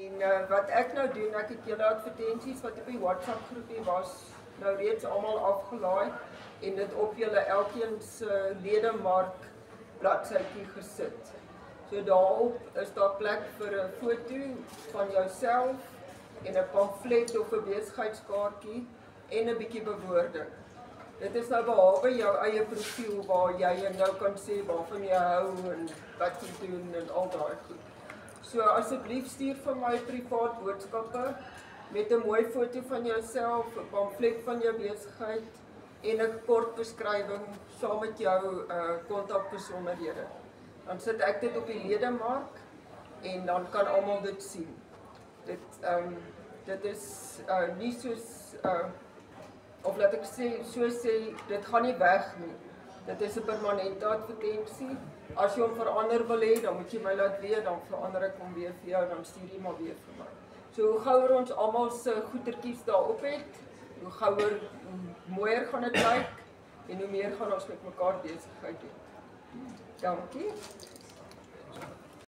En wat ek nou doen, ek het julle advertensies wat op die WhatsApp groepie was, nou reeds almal afgelaai en dit op julle elkeen se ledemark bladsytjie gesit. So daarop is daar plek vir 'n foto van jouself en 'n pamflet of 'n besigheidskaartjie en 'n bietjie bewoording. Dit is nou behalwe jou eie profiel waar jy nou kan sê waarvan jy hou en wat jy doen en al daai goed. So asseblief stuur vir my privaat boodskappe met 'n mooi foto van jouself, 'n pamflet van jou besigheid en 'n kort beskrywing saam met jou kontakbesonderhede. Dan sit ek dit op die ledemark en dan kan almal dit sien. Dit is nie soos of laat ek sê, dit gaan nie weg nie. Dit is 'n permanente advertensie. As jy hom verander wil hê, dan moet jy my laat weet, dan verander ek hom weer vir jou, dan stuur jy maar weer vir my. So hoe gouer ons almal se goedertjies daarop het, hoe gouer, mooier gaan dit lyk en hoe meer gaan ons met mekaar besigheid doen. Dankie.